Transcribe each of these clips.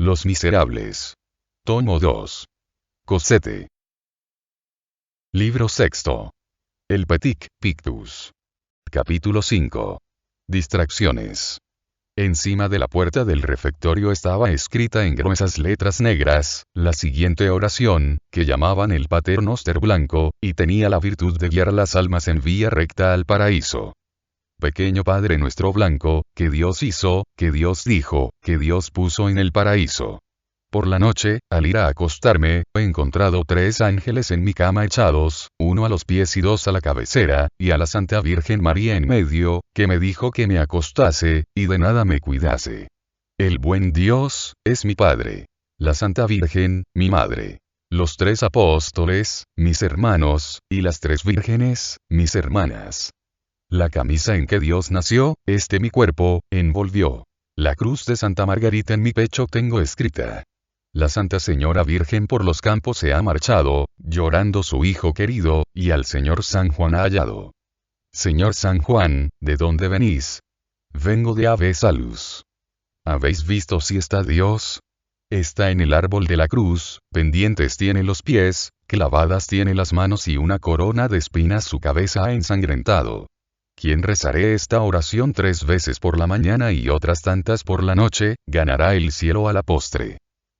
Los Miserables. Tomo 2. Cosette. Libro sexto. El Petit Picpus. Capítulo 5. Distracciones. Encima de la puerta del refectorio estaba escrita en gruesas letras negras, la siguiente oración, que llamaban el Pater Noster blanco, y tenía la virtud de guiar las almas en vía recta al paraíso. Pequeño Padre nuestro blanco, que Dios hizo, que Dios dijo, que Dios puso en el paraíso. Por la noche, al ir a acostarme, he encontrado 3 ángeles en mi cama echados, uno a los pies y 2 a la cabecera, y a la Santa Virgen María en medio, que me dijo que me acostase, y de nada me cuidase. El buen Dios, es mi Padre. La Santa Virgen, mi Madre. Los 3 apóstoles, mis hermanos, y las 3 vírgenes, mis hermanas. La camisa en que Dios nació, mi cuerpo, envolvió. La cruz de Santa Margarita en mi pecho tengo escrita. La Santa Señora Virgen por los campos se ha marchado, llorando su hijo querido, y al Señor San Juan ha hallado. Señor San Juan, ¿de dónde venís? Vengo de Ave Salus. ¿Habéis visto si está Dios? Está en el árbol de la cruz, pendientes tiene los pies, clavadas tiene las manos y una corona de espinas su cabeza ha ensangrentado. Quien rezaré esta oración 3 veces por la mañana y otras tantas por la noche, ganará el cielo a la postre.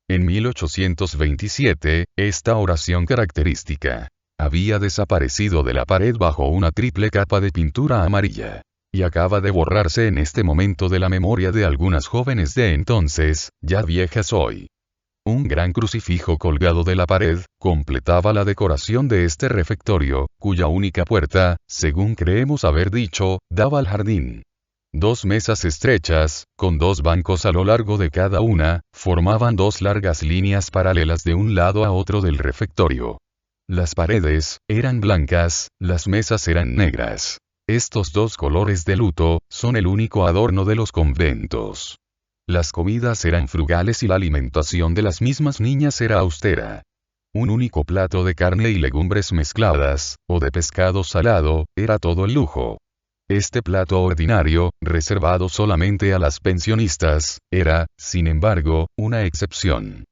En 1827, esta oración característica había desaparecido de la pared bajo una triple capa de pintura amarilla. Y acaba de borrarse en este momento de la memoria de algunas jóvenes de entonces, ya viejas hoy. Un gran crucifijo colgado de la pared, completaba la decoración de este refectorio, cuya única puerta, según creemos haber dicho, daba al jardín. 2 mesas estrechas, con 2 bancos a lo largo de cada una, formaban 2 largas líneas paralelas de un lado a otro del refectorio. Las paredes, eran blancas, las mesas eran negras. Estos 2 colores de luto, son el único adorno de los conventos. Las comidas eran frugales y la alimentación de las mismas niñas era austera. Un único plato de carne y legumbres mezcladas, o de pescado salado, era todo el lujo. Este plato ordinario, reservado solamente a las pensionistas, era, sin embargo, una excepción.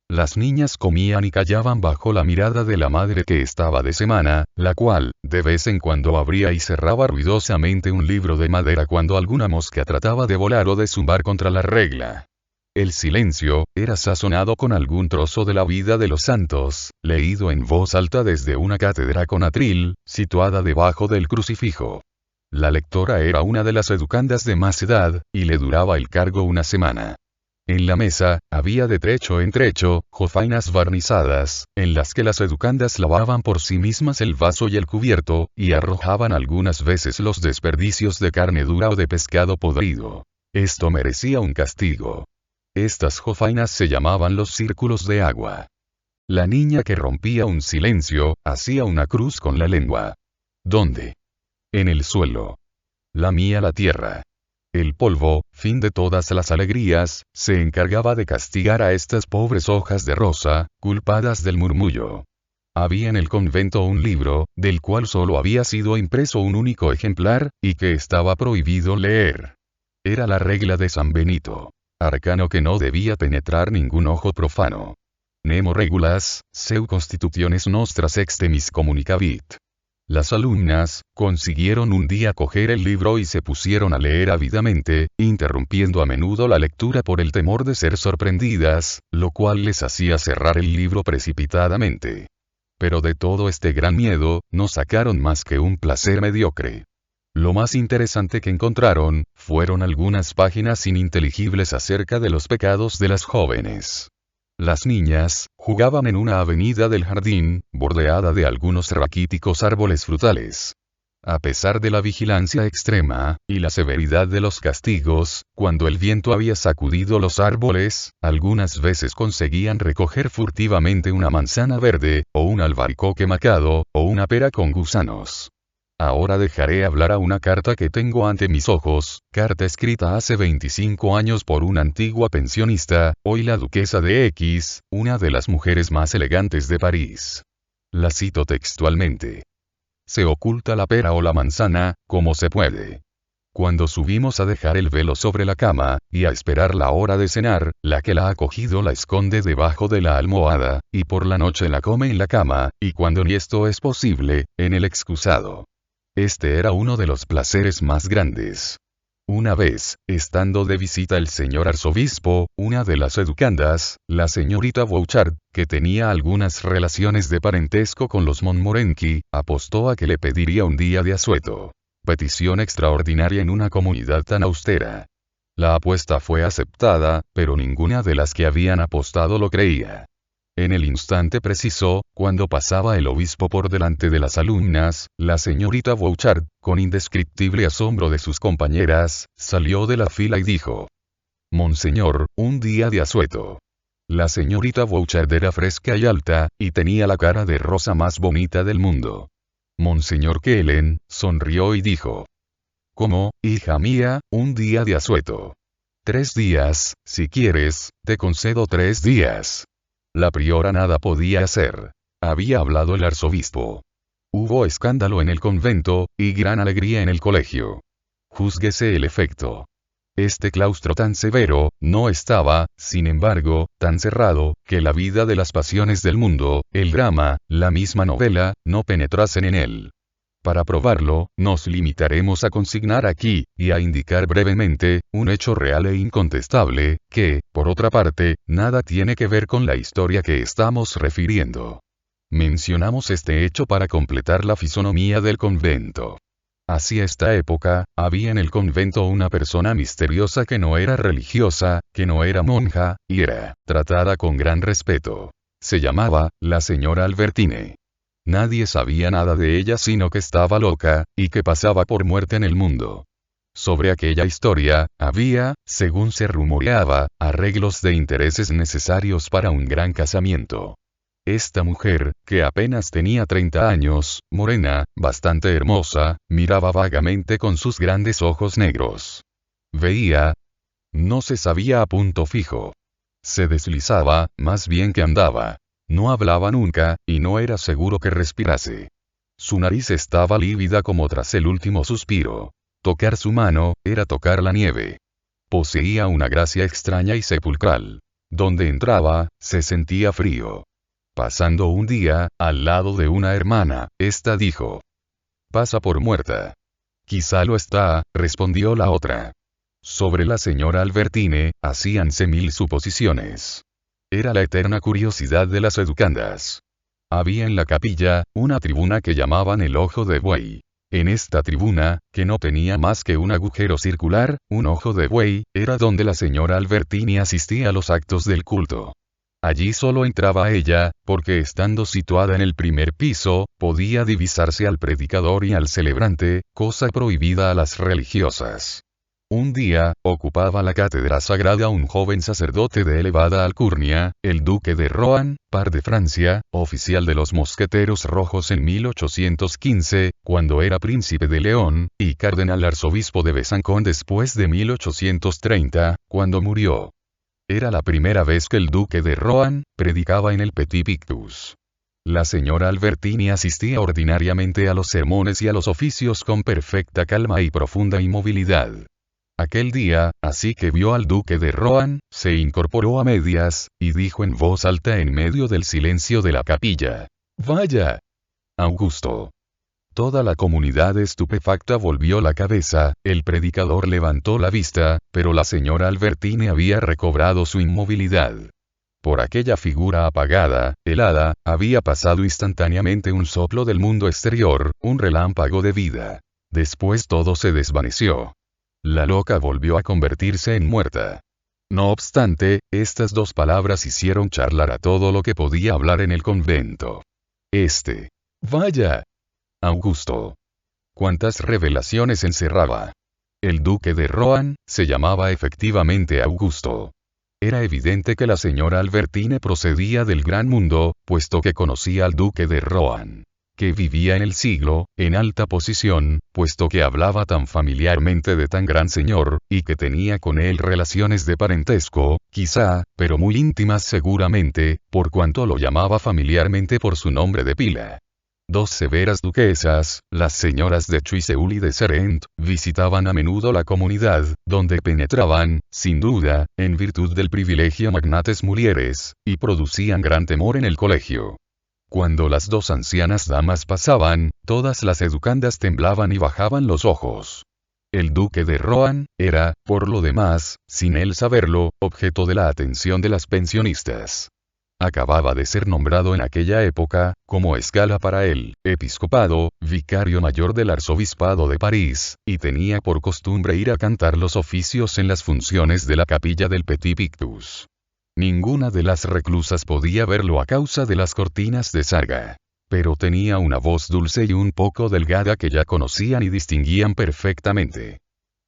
Las niñas comían y callaban bajo la mirada de la madre que estaba de semana, la cual, de vez en cuando abría y cerraba ruidosamente un libro de madera cuando alguna mosca trataba de volar o de zumbar contra la regla. El silencio, era sazonado con algún trozo de la vida de los santos, leído en voz alta desde una cátedra con atril, situada debajo del crucifijo. La lectora era una de las educandas de más edad, y le duraba el cargo una semana. En la mesa, había de trecho en trecho, jofainas barnizadas, en las que las educandas lavaban por sí mismas el vaso y el cubierto, y arrojaban algunas veces los desperdicios de carne dura o de pescado podrido. Esto merecía un castigo. Estas jofainas se llamaban los círculos de agua. La niña que rompía un silencio, hacía una cruz con la lengua. ¿Dónde? En el suelo. Lamía la tierra. El polvo, fin de todas las alegrías, se encargaba de castigar a estas pobres hojas de rosa, culpadas del murmullo. Había en el convento un libro, del cual solo había sido impreso un único ejemplar, y que estaba prohibido leer. Era la regla de San Benito. Arcano que no debía penetrar ningún ojo profano. Nemo regulas, seu constitutiones nostras extemis communicavit. Las alumnas, consiguieron un día coger el libro y se pusieron a leer ávidamente, interrumpiendo a menudo la lectura por el temor de ser sorprendidas, lo cual les hacía cerrar el libro precipitadamente. Pero de todo este gran miedo, no sacaron más que un placer mediocre. Lo más interesante que encontraron, fueron algunas páginas ininteligibles acerca de los pecados de las jóvenes. Las niñas, jugaban en una avenida del jardín, bordeada de algunos raquíticos árboles frutales. A pesar de la vigilancia extrema, y la severidad de los castigos, cuando el viento había sacudido los árboles, algunas veces conseguían recoger furtivamente una manzana verde, o un albaricoque macado, o una pera con gusanos. Ahora dejaré hablar a una carta que tengo ante mis ojos, carta escrita hace 25 años por una antigua pensionista, hoy la duquesa de X, una de las mujeres más elegantes de París. La cito textualmente. Se oculta la pera o la manzana, como se puede. Cuando subimos a dejar el velo sobre la cama, y a esperar la hora de cenar, la que la ha cogido la esconde debajo de la almohada, y por la noche la come en la cama, y cuando ni esto es posible, en el excusado. Este era uno de los placeres más grandes. Una vez, estando de visita el señor arzobispo, una de las educandas, la señorita Bouchard, que tenía algunas relaciones de parentesco con los Montmorency, apostó a que le pediría un día de asueto. Petición extraordinaria en una comunidad tan austera. La apuesta fue aceptada, pero ninguna de las que habían apostado lo creía. En el instante preciso, cuando pasaba el obispo por delante de las alumnas, la señorita Bouchard, con indescriptible asombro de sus compañeras, salió de la fila y dijo: «Monseñor, un día de asueto». La señorita Bouchard era fresca y alta, y tenía la cara de rosa más bonita del mundo. Monseñor Kellen sonrió y dijo: «¿Cómo, hija mía, un día de asueto? 3 días, si quieres, te concedo 3 días». La priora nada podía hacer. Había hablado el arzobispo. Hubo escándalo en el convento, y gran alegría en el colegio. Júzguese el efecto. Este claustro tan severo, no estaba, sin embargo, tan cerrado, que la vida de las pasiones del mundo, el drama, la misma novela, no penetrasen en él. Para probarlo, nos limitaremos a consignar aquí, y a indicar brevemente, un hecho real e incontestable, que, por otra parte, nada tiene que ver con la historia que estamos refiriendo. Mencionamos este hecho para completar la fisonomía del convento. Hacia esta época, había en el convento una persona misteriosa que no era religiosa, que no era monja, y era tratada con gran respeto. Se llamaba, la señora Albertine. Nadie sabía nada de ella sino que estaba loca, y que pasaba por muerte en el mundo. Sobre aquella historia, había, según se rumoreaba, arreglos de intereses necesarios para un gran casamiento. Esta mujer, que apenas tenía 30 años, morena, bastante hermosa, miraba vagamente con sus grandes ojos negros. Veía. No se sabía a punto fijo. Se deslizaba, más bien que andaba. No hablaba nunca, y no era seguro que respirase. Su nariz estaba lívida como tras el último suspiro. Tocar su mano, era tocar la nieve. Poseía una gracia extraña y sepulcral. Donde entraba, se sentía frío. Pasando un día, al lado de una hermana, ésta dijo: «Pasa por muerta». «Quizá lo está», respondió la otra. Sobre la señora Albertine, hacíanse 1000 suposiciones. Era la eterna curiosidad de las educandas. Había en la capilla, una tribuna que llamaban el ojo de buey. En esta tribuna, que no tenía más que un agujero circular, un ojo de buey, era donde la señora Albertine asistía a los actos del culto. Allí solo entraba ella, porque estando situada en el primer piso, podía divisarse al predicador y al celebrante, cosa prohibida a las religiosas. Un día, ocupaba la cátedra sagrada un joven sacerdote de elevada alcurnia, el duque de Rohan, par de Francia, oficial de los mosqueteros rojos en 1815, cuando era príncipe de León, y cardenal arzobispo de Besancón después de 1830, cuando murió. Era la primera vez que el duque de Rohan predicaba en el Petit Picpus. La señora Albertine asistía ordinariamente a los sermones y a los oficios con perfecta calma y profunda inmovilidad. Aquel día, así que vio al duque de Rohan, se incorporó a medias, y dijo en voz alta en medio del silencio de la capilla: «Vaya, Augusto». Toda la comunidad estupefacta volvió la cabeza, el predicador levantó la vista, pero la señora Albertine había recobrado su inmovilidad. Por aquella figura apagada, helada, había pasado instantáneamente un soplo del mundo exterior, un relámpago de vida. Después todo se desvaneció. La loca volvió a convertirse en muerta. No obstante, estas 2 palabras hicieron charlar a todo lo que podía hablar en el convento. «Vaya, Augusto». ¿Cuántas revelaciones encerraba? El duque de Rohan, se llamaba efectivamente Augusto. Era evidente que la señora Albertine procedía del gran mundo, puesto que conocía al duque de Rohan. Que vivía en el siglo, en alta posición, puesto que hablaba tan familiarmente de tan gran señor, y que tenía con él relaciones de parentesco, quizá, pero muy íntimas seguramente, por cuanto lo llamaba familiarmente por su nombre de pila. Dos severas duquesas, las señoras de Choiseul y de Serent, visitaban a menudo la comunidad, donde penetraban, sin duda, en virtud del privilegio magnates mulieres, y producían gran temor en el colegio. Cuando las dos ancianas damas pasaban, todas las educandas temblaban y bajaban los ojos. El duque de Rohan, era, por lo demás, sin él saberlo, objeto de la atención de las pensionistas. Acababa de ser nombrado en aquella época, como escala para el episcopado, vicario mayor del arzobispado de París, y tenía por costumbre ir a cantar los oficios en las funciones de la capilla del Petit Picpus. Ninguna de las reclusas podía verlo a causa de las cortinas de sarga. Pero tenía una voz dulce y un poco delgada que ya conocían y distinguían perfectamente.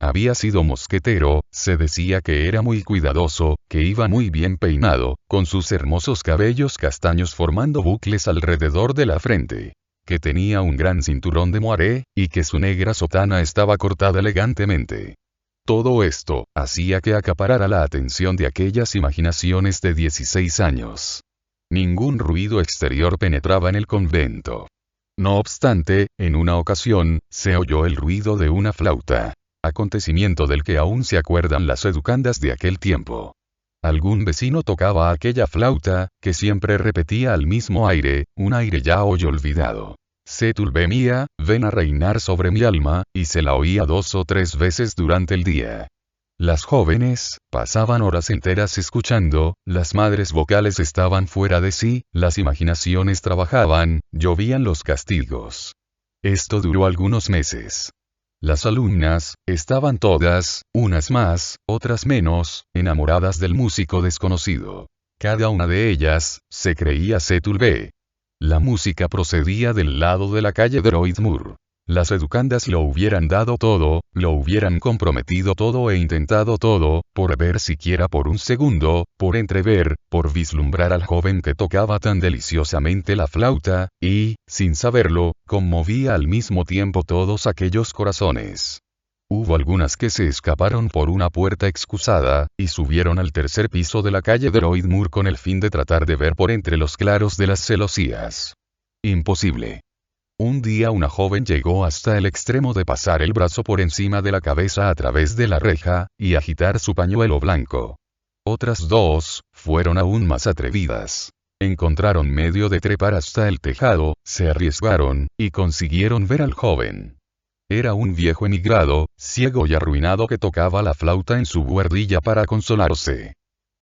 Había sido mosquetero, se decía que era muy cuidadoso, que iba muy bien peinado, con sus hermosos cabellos castaños formando bucles alrededor de la frente. Que tenía un gran cinturón de moiré, y que su negra sotana estaba cortada elegantemente. Todo esto, hacía que acaparara la atención de aquellas imaginaciones de 16 años. Ningún ruido exterior penetraba en el convento. No obstante, en una ocasión, se oyó el ruido de una flauta. Acontecimiento del que aún se acuerdan las educandas de aquel tiempo. Algún vecino tocaba aquella flauta, que siempre repetía al mismo aire, un aire ya hoy olvidado. Setulbe mía, ven a reinar sobre mi alma, y se la oía 2 o 3 veces durante el día. Las jóvenes, pasaban horas enteras escuchando, las madres vocales estaban fuera de sí, las imaginaciones trabajaban, llovían los castigos. Esto duró algunos meses. Las alumnas, estaban todas, unas más, otras menos, enamoradas del músico desconocido. Cada una de ellas, se creía Setulbe. La música procedía del lado de la calle Droitmoor. Las educandas lo hubieran dado todo, lo hubieran comprometido todo e intentado todo, por ver siquiera por un segundo, por entrever, por vislumbrar al joven que tocaba tan deliciosamente la flauta, y, sin saberlo, conmovía al mismo tiempo todos aquellos corazones. Hubo algunas que se escaparon por una puerta excusada, y subieron al tercer piso de la calle Droitmoor con el fin de tratar de ver por entre los claros de las celosías. Imposible. Un día una joven llegó hasta el extremo de pasar el brazo por encima de la cabeza a través de la reja, y agitar su pañuelo blanco. Otras dos, fueron aún más atrevidas. Encontraron medio de trepar hasta el tejado, se arriesgaron, y consiguieron ver al joven. Era un viejo emigrado, ciego y arruinado que tocaba la flauta en su buhardilla para consolarse.